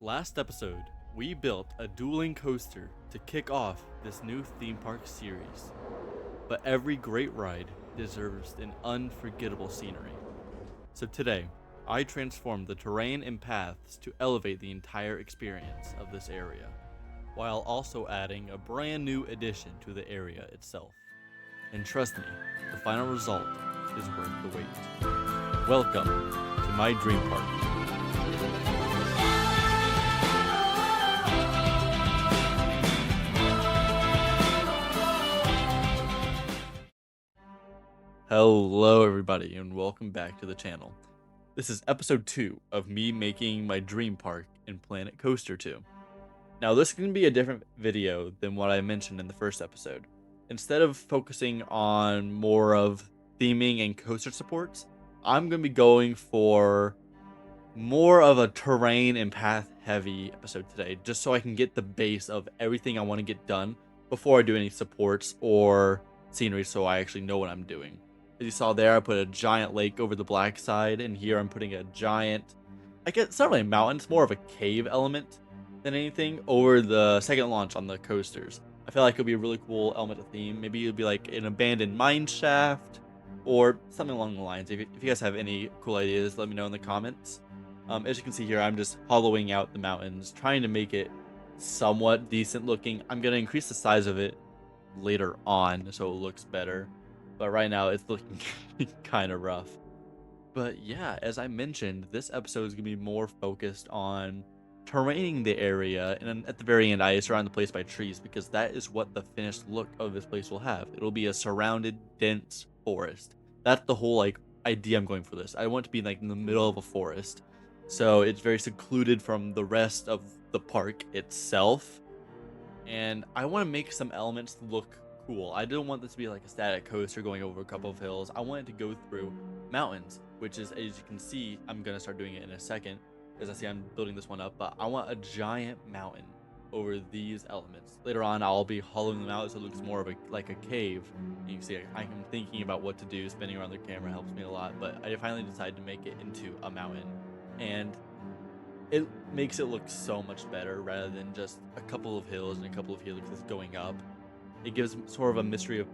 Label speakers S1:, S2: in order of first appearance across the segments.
S1: Last episode, we built a dueling coaster to kick off this new theme park series. But every great ride deserves an unforgettable scenery. So today, I transformed the terrain and paths to elevate the entire experience of this area, while also adding a brand new addition to the area itself. And trust me, the final result is worth the wait. Welcome to my dream park. Hello everybody and welcome back to the channel. This is episode 2 of me making my dream park in Planet Coaster 2. Now this is going to be a different video than what I mentioned in the first episode. Instead of focusing on more of theming and coaster supports, I'm going to be going for more of a terrain and path heavy episode today, just so I can get the base of everything I want to get done before I do any supports or scenery, so I actually know what I'm doing. As you saw there, I put a giant lake over the black side, and here I'm putting a giant, I guess it's not really a mountain, it's more of a cave element than anything, over the second launch on the coasters. I feel like it would be a really cool element of theme. Maybe it would be like an abandoned mine shaft, or something along the lines. If you guys have any cool ideas, let me know in the comments. As you can see here, I'm just hollowing out the mountains, trying to make it somewhat decent looking. I'm going to increase the size of it later on so it looks better, but right now it's looking kind of rough. But yeah, as I mentioned, this episode is going to be more focused on terraining the area, and then at the very end I surround the place by trees because that is what the finished look of this place will have. It'll be a surrounded dense forest. That's the whole idea I'm going for this. I want it to be like in the middle of a forest, so it's very secluded from the rest of the park itself, and I want to make some elements look cool. I don't want this to be like a static coaster going over a couple of hills. I want it to go through mountains, which is, as you can see, I'm going to start doing it in a second as I see I'm building this one up, but I want a giant mountain over these elements. Later on, I'll be hollowing them out so it looks more of like a cave. And you can see I'm thinking about what to do. Spinning around the camera helps me a lot, but I finally decided to make it into a mountain, and it makes it look so much better rather than just a couple of hills and a couple of helixes going up. It gives sort of a mystery of,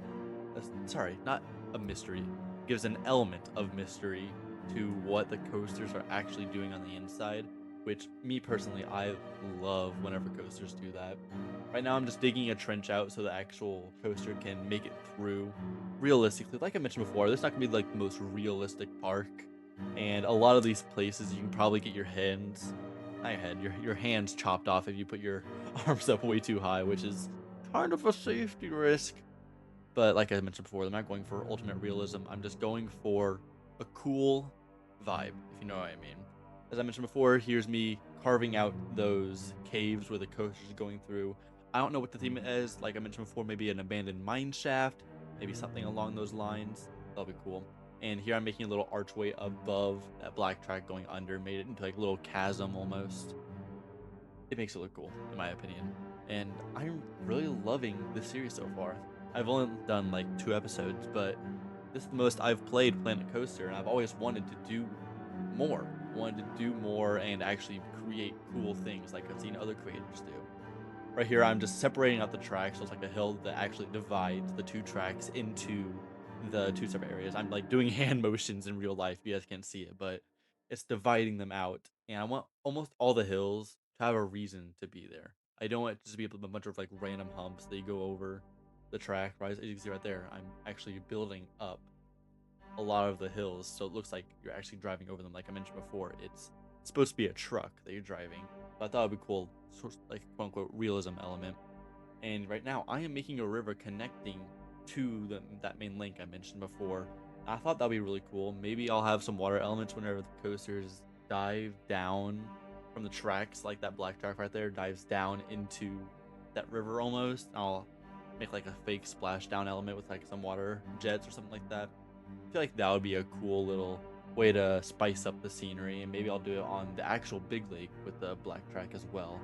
S1: sorry, not a mystery. It gives an element of mystery to what the coasters are actually doing on the inside, which me personally, I love whenever coasters do that. Right now I'm just digging a trench out so the actual coaster can make it through realistically. Like I mentioned before, this is not gonna be like the most realistic park, and a lot of these places you can probably get your hands, not your head, your hands chopped off if you put your arms up way too high, which is kind of a safety risk. But like I mentioned before, I'm not going for ultimate realism. I'm just going for a cool vibe, if you know what I mean. As I mentioned before, here's me carving out those caves where the coaster is going through. I don't know what the theme is. Like I mentioned before, maybe an abandoned mine shaft, maybe something along those lines. That'll be cool. And here I'm making a little archway above that black track going under, made it into like a little chasm almost. It makes it look cool, in my opinion. And I'm really loving this series so far. I've only done like 2 episodes, but this is the most I've played Planet Coaster, and I've always wanted to do more. Wanted to do more and actually create cool things like I've seen other creators do. Right here, I'm just separating out the tracks, so it's like a hill that actually divides the 2 tracks into the 2 separate areas. I'm like doing hand motions in real life. You guys can't see it, but it's dividing them out. And I want almost all the hills to have a reason to be there. I don't want it to just be a bunch of like random humps that you go over the track. Right, as you can see right there, I'm actually building up a lot of the hills, so it looks like you're actually driving over them. Like I mentioned before, it's supposed to be a truck that you're driving. But I thought it'd be cool, sort of like quote unquote realism element. And right now, I am making a river connecting to that main link I mentioned before. I thought that'd be really cool. Maybe I'll have some water elements whenever the coasters dive down from the tracks, like that black track right there dives down into that river almost. I'll make like a fake splashdown element with like some water jets or something like that. I feel like that would be a cool little way to spice up the scenery, and maybe I'll do it on the actual big lake with the black track as well.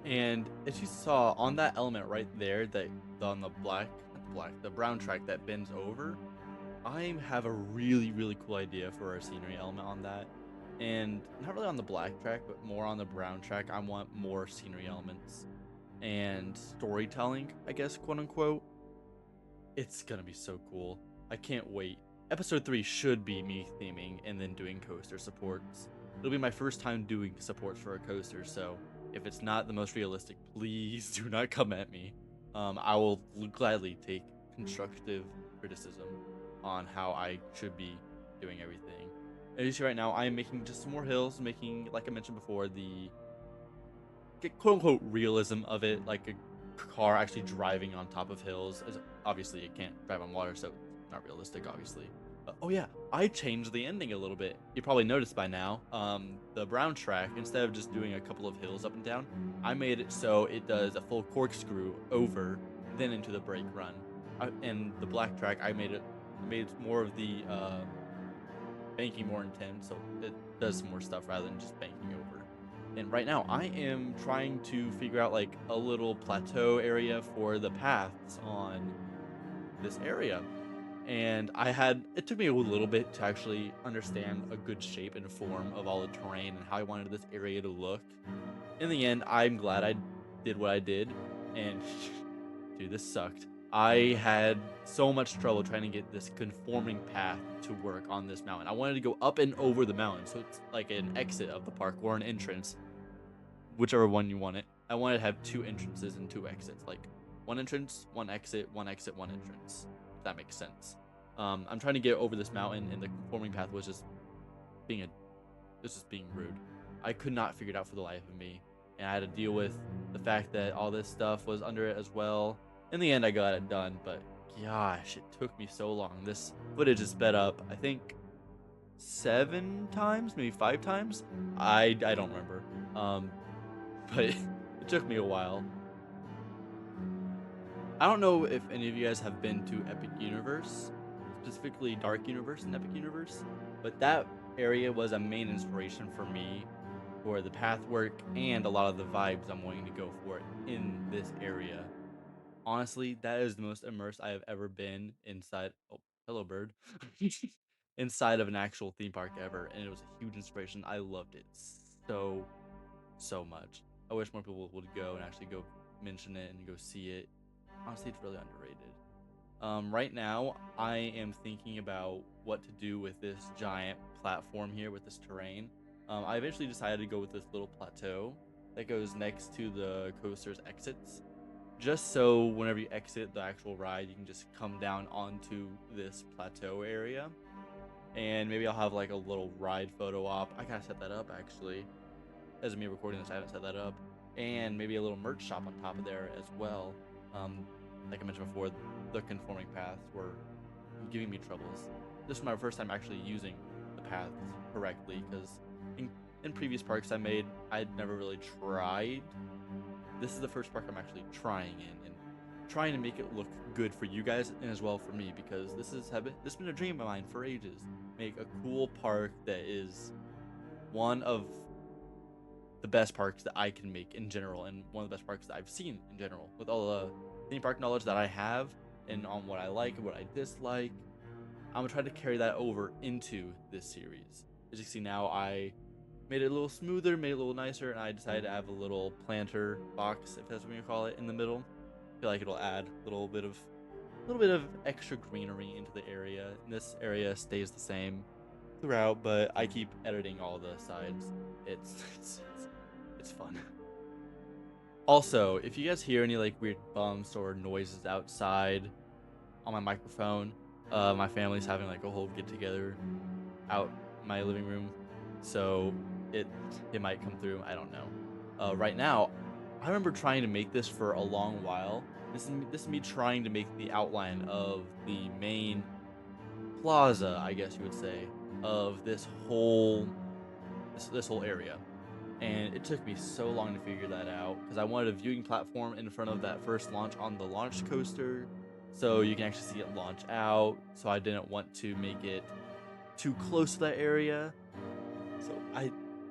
S1: And as you saw on that element right there, that on the the brown track that bends over, I have a really cool idea for our scenery element on that. And not really on the black track, but more on the brown track. I want more scenery elements and storytelling, I guess, quote unquote. It's gonna be so cool. I can't wait. Episode 3 should be me theming and then doing coaster supports. It'll be my first time doing supports for a coaster, so if it's not the most realistic, please do not come at me. I will gladly take constructive criticism on how I should be doing everything. As you see right now, I am making just some more hills, making, like I mentioned before, the quote unquote realism of it, like a car actually driving on top of hills. As obviously, it can't drive on water, so it's not realistic, obviously. Oh yeah, I changed the ending a little bit. You probably noticed by now. The brown track, instead of just doing a couple of hills up and down, I made it so it does a full corkscrew over, then into the brake run. And the black track, I made more of the banking more intense, so it does some more stuff rather than just banking over. And right now, I am trying to figure out like a little plateau area for the paths on this area. And it took me a little bit to actually understand a good shape and form of all the terrain and how I wanted this area to look. In the end, I'm glad I did what I did. And dude, this sucked. I had so much trouble trying to get this conforming path to work on this mountain. I wanted to go up and over the mountain, so it's like an exit of the park or an entrance, whichever one you want it. I wanted to have two entrances and two exits, like one entrance, one exit, one exit, one entrance. If that makes sense. I'm trying to get over this mountain, and the conforming path was just being a, was just being rude. I could not figure it out for the life of me, and I had to deal with the fact that all this stuff was under it as well. In the end, I got it done, but gosh, it took me so long. This footage is sped up, I think, 7 times, maybe 5 times. I don't remember. But it took me a while. I don't know if any of you guys have been to Epic Universe, specifically Dark Universe and Epic Universe, but that area was a main inspiration for me for the path work and a lot of the vibes I'm wanting to go for in this area. Honestly, that is the most immersed I have ever been inside. Oh, hello, bird. Inside of an actual theme park ever, and it was a huge inspiration. I loved it so much. I wish more people would go and actually go mention it and go see it. Honestly, it's really underrated. Right now, I am thinking about what to do with this giant platform here with this terrain. I eventually decided to go with this little plateau that goes next to the coaster's exits, just so whenever you exit the actual ride, you can just come down onto this plateau area. And maybe I'll have like a little ride photo op. I gotta set that up actually. As of me recording this, I haven't set that up. And maybe a little merch shop on top of there as well. Um, like I mentioned before, the conforming paths were giving me troubles. This was my first time actually using the paths correctly, because in previous parks I'd never really tried. This is the first park I'm actually trying in, and trying to make it look good for you guys and as well for me, because this has been a dream of mine for ages. Make a cool park that is one of the best parks that I can make in general, and one of the best parks that I've seen in general, with all the theme park knowledge that I have and on what I like and what I dislike. I'm gonna try to carry that over into this series. As you can see now, I made it a little smoother, made it a little nicer, and I decided to have a little planter box, if that's what you call it, in the middle. I feel like it'll add a little bit of extra greenery into the area. And this area stays the same throughout, but I keep editing all the sides. It's fun. Also, if you guys hear any like weird bumps or noises outside on my microphone, my family's having like a whole get together out my living room, so it it might come through. I don't know. Right now, I remember trying to make this for a long while. This is me trying to make the outline of the main plaza, I guess you would say, of this whole area. And it took me so long to figure that out, because I wanted a viewing platform in front of that first launch on the launch coaster, so you can actually see it launch out. So I didn't want to make it too close to that area. So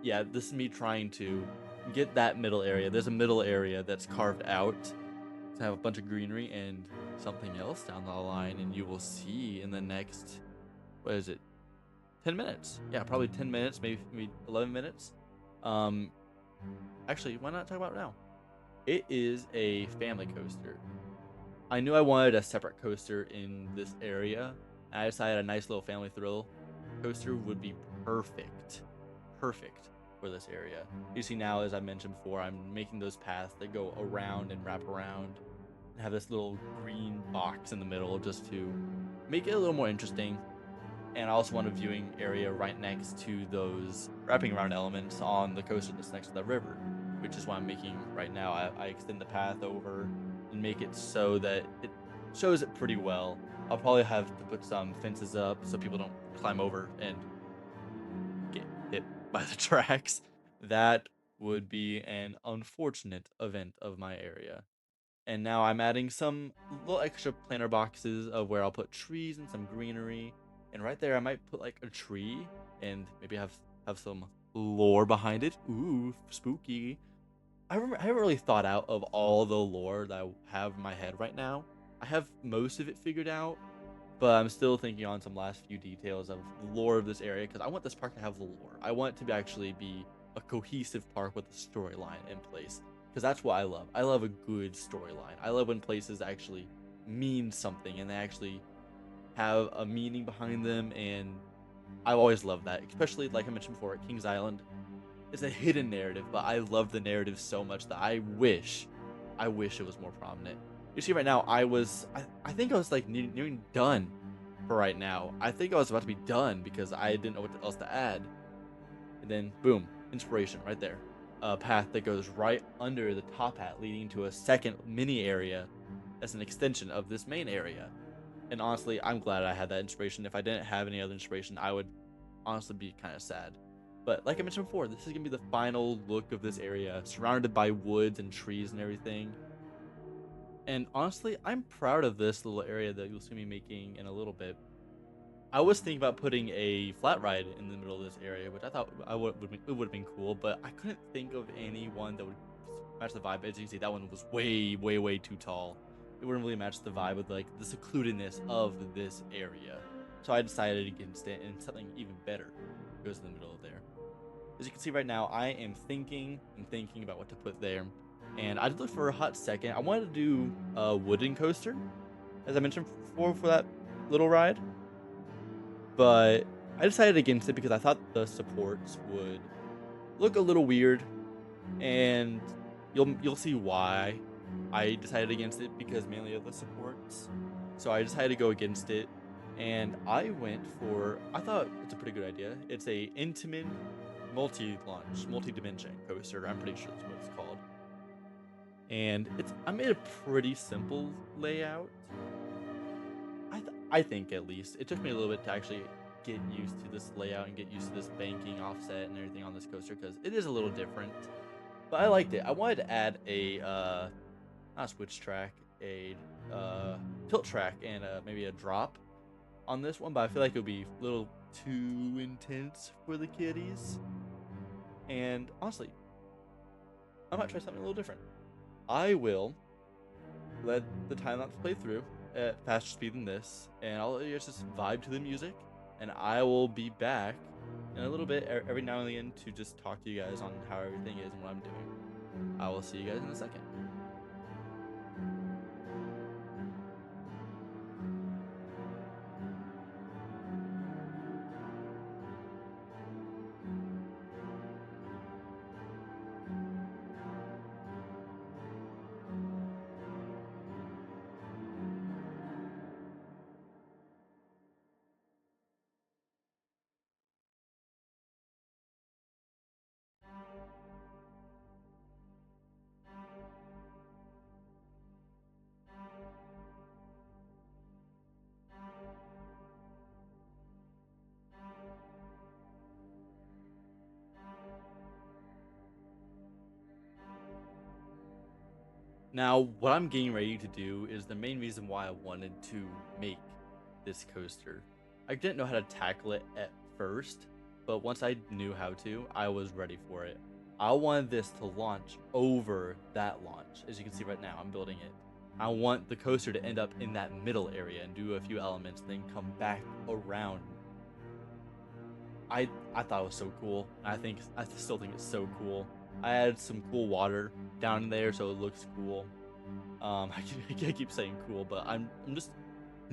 S1: yeah, this is me trying to get that middle area. There's a middle area that's carved out to have a bunch of greenery and something else down the line, and you will see in the next, what is it, 10 minutes. Yeah, probably 10 minutes, maybe 11 minutes. Um, Actually, why not talk about it now? It is a family coaster. I knew I wanted a separate coaster in this area. And I decided a nice little family thrill coaster would be perfect. Perfect for this area. You see now, as I mentioned before, I'm making those paths that go around and wrap around and have this little green box in the middle just to make it a little more interesting. And I also want a viewing area right next to those wrapping around elements on the coaster that's next to the river, which is what I'm making right now. I extend the path over and make it so that it shows it pretty well. I'll probably have to put some fences up so people don't climb over and get hit by the tracks. That would be an unfortunate event of my area. And now I'm adding some little extra planter boxes of where I'll put trees and some greenery. And right there, I might put like a tree and maybe have some lore behind it. Ooh, spooky. I haven't really thought out of all the lore that I have in my head right now. I have most of it figured out, but I'm still thinking on some last few details of the lore of this area because I want this park to have lore. I want it to actually be a cohesive park with a storyline in place because that's what I love. I love a good storyline. I love when places actually mean something and they actually have a meaning behind them, and I've always loved that, especially like I mentioned before at Kings Island. It's a hidden narrative, but I love the narrative so much that I wish it was more prominent. You see, right now, I think I was like nearing done for right now. I think I was about to be done because I didn't know what else to add. And then, boom, inspiration right there. A path that goes right under the top hat, leading to a second mini area that's an extension of this main area. And honestly, I'm glad I had that inspiration. If I didn't have any other inspiration, I would honestly be kind of sad. But like I mentioned before, this is gonna be the final look of this area, surrounded by woods and trees and everything. And honestly, I'm proud of this little area that you'll see me making in a little bit. I was thinking about putting a flat ride in the middle of this area, which I thought it would have been cool, but I couldn't think of any one that would match the vibe. As you can see, that one was way too tall. It wouldn't really match the vibe with like the secludedness of this area. So I decided against it, and something even better goes in the middle of there. As you can see right now, I am thinking and thinking about what to put there. And I did look for a hot second. I wanted to do a wooden coaster, as I mentioned before, for that little ride. But I decided against it because I thought the supports would look a little weird, and you'll see why I decided against it, because mainly of the supports. So I decided to go against it, and I thought it's a pretty good idea. It's a Intamin multi-launch, multi-dimension coaster. I'm pretty sure that's what it's called. And I made a pretty simple layout. I think, at least it took me a little bit to actually get used to this layout and get used to this banking offset and everything on this coaster because it is a little different. But I liked it. I wanted to add a not a switch track, a tilt track, and maybe a drop on this one, but I feel like it would be a little too intense for the kiddies. And honestly, I might try something a little different. I will let the time lapse play through at faster speed than this, and I'll let you guys just vibe to the music, and I will be back in a little bit every now and again to just talk to you guys on how everything is and what I'm doing. I will see you guys in a second. Now, what I'm getting ready to do is the main reason why I wanted to make this coaster. I didn't know how to tackle it at first, but once I knew how to, I was ready for it. I wanted this to launch over that launch. As you can see right now, I'm building it. I want the coaster to end up in that middle area and do a few elements, then come back around I thought it was so cool. I still think it's so cool. I added some cool water down in there so it looks cool. I keep saying cool, but I'm just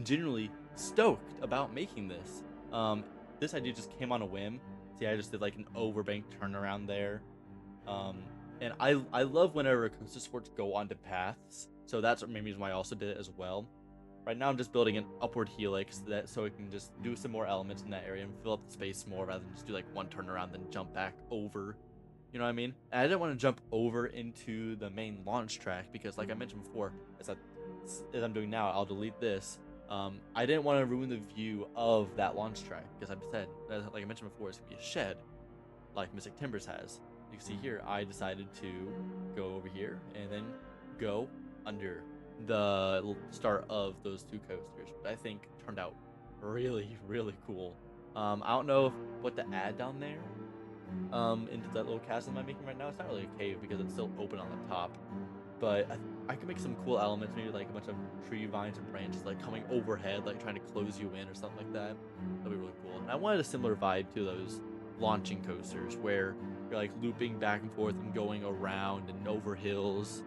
S1: genuinely stoked about making this. This idea just came on a whim. See, I just did like an overbank turnaround there. And I love whenever coaster sports go onto paths. So that's the main reason why I also did it as well. Right now I'm just building an upward helix that so it can just do some more elements in that area and fill up the space more rather than just do like one turnaround then jump back over. You know what I mean? And I didn't want to jump over into the main launch track because, like I mentioned before, as I'm doing now, I'll delete this. I didn't want to ruin the view of that launch track because I said, like I mentioned before, it's gonna be a shed like Mystic Timbers has. You can see here, I decided to go over here and then go under the start of those two coasters, which I think turned out really, really cool. I don't know what to add down there into that little chasm I'm making right now. It's not really a cave because it's still open on the top, but I could make some cool elements, maybe like a bunch of tree vines and branches like coming overhead, like trying to close you in or something like that. That'd be really cool. And I wanted a similar vibe to those launching coasters where you're like looping back and forth and going around and over hills.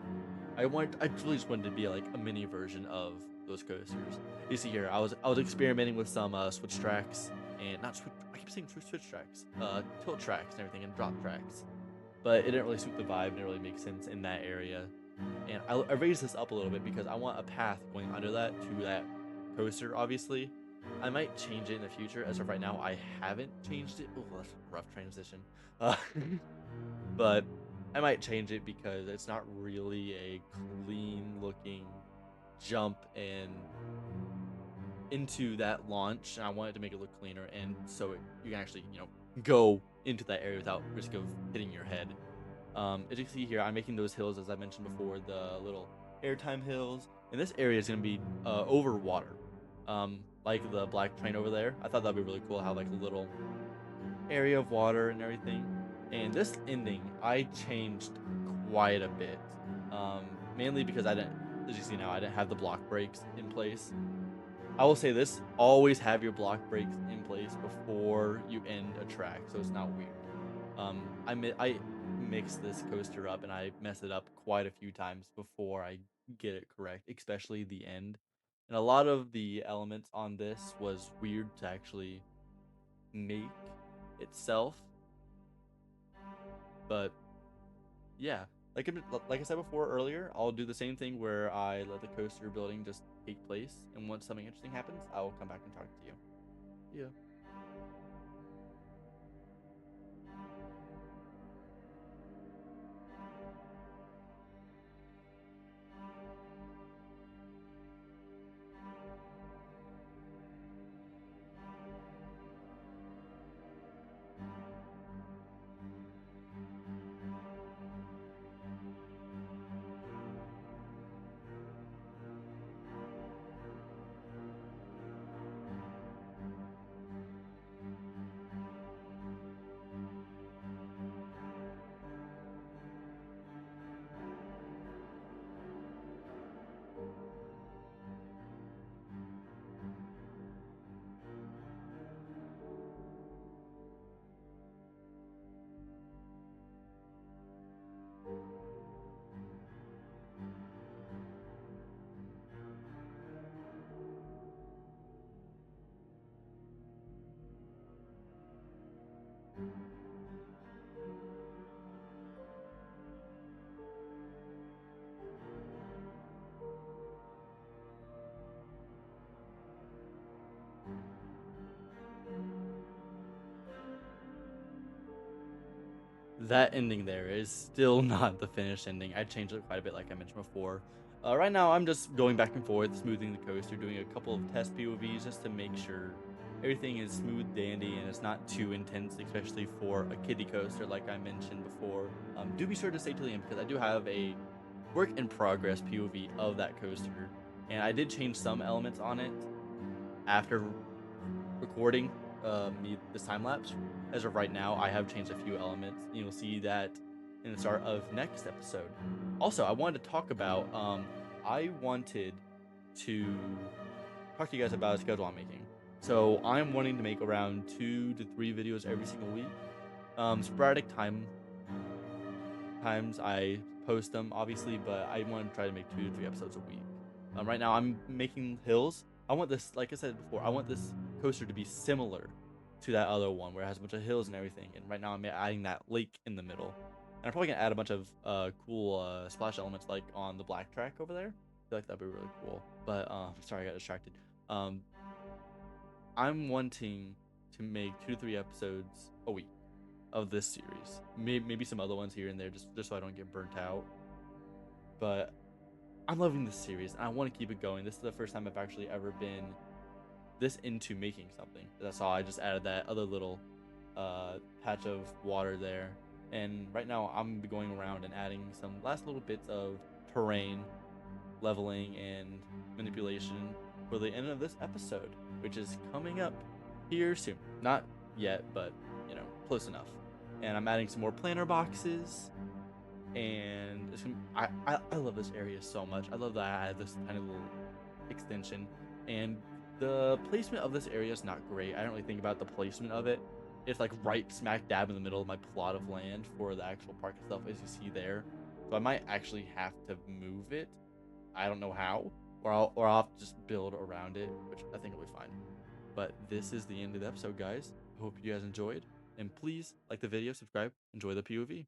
S1: I truly just wanted to be like a mini version of those coasters. You see here, I was experimenting with some switch tracks and not switch. I keep saying switch tracks, tilt tracks and everything, and drop tracks. But it didn't really suit the vibe. It didn't really make sense in that area. And I raised this up a little bit because I want a path going under that to that coaster. Obviously, I might change it in the future. As of right now, I haven't changed it. Oh, that's a rough transition. Uh, but I might change it because it's not really a clean looking jump and into that launch. And I wanted to make it look cleaner, and so you can actually go into that area without risk of hitting your head. As you can see here, I'm making those hills as I mentioned before, the little airtime hills, and this area is gonna be over water, like the black train over there. I thought that'd be really cool how like a little area of water and everything. And this ending, I changed quite a bit, mainly because I didn't, as you see now, I didn't have the block breaks in place. I will say this: always have your block breaks in place before you end a track, so it's not weird. I mix this coaster up and I mess it up quite a few times before I get it correct, especially the end. And a lot of the elements on this was weird to actually make itself, but yeah, like I said before earlier, I'll do the same thing where I let the coaster building just take place, and once something interesting happens, I will come back and talk to you. Yeah. That ending there is still not the finished ending. I changed it quite a bit, like I mentioned before. Right now, I'm just going back and forth, smoothing the coaster, doing a couple of test POVs just to make sure everything is smooth, dandy, and it's not too intense, especially for a kiddie coaster, like I mentioned before. Do be sure to stay till the end because I do have a work in progress POV of that coaster, and I did change some elements on it after recording me this time lapse. As of right now, I have changed a few elements. You'll see that in the start of next episode. Also, I wanted to talk about I wanted to talk to you guys about a schedule I'm making. So I'm wanting to make around 2 to 3 videos every single week. Sporadic times I post them, obviously, but I want to try to make 2 to 3 episodes a week. Right now I'm making hills. I want this, like I said before, I want this coaster to be similar to that other one where it has a bunch of hills and everything. And right now I'm adding that lake in the middle. And I'm probably gonna add a bunch of cool splash elements like on the black track over there. I feel like that'd be really cool. But sorry, I got distracted. Um, I'm wanting to make 2 to 3 episodes a week of this series. Maybe some other ones here and there, just so I don't get burnt out. But I'm loving this series, and I want to keep it going. This is the first time I've actually ever been this into making something. That's all. I just added that other little patch of water there, and right now I'm gonna be going around and adding some last little bits of terrain, leveling, and manipulation for the end of this episode, which is coming up here soon. Not yet, but close enough. And I'm adding some more planter boxes, and I love this area so much. I love that I have this tiny little extension, and the placement of this area is not great. I don't really think about the placement of it. It's like right smack dab in the middle of my plot of land for the actual park itself, as you see there. So I might actually have to move it. I don't know how, or I'll have to just build around it, which I think will be fine. But this is the end of the episode, guys. I hope you guys enjoyed, and please like the video, subscribe, enjoy the POV.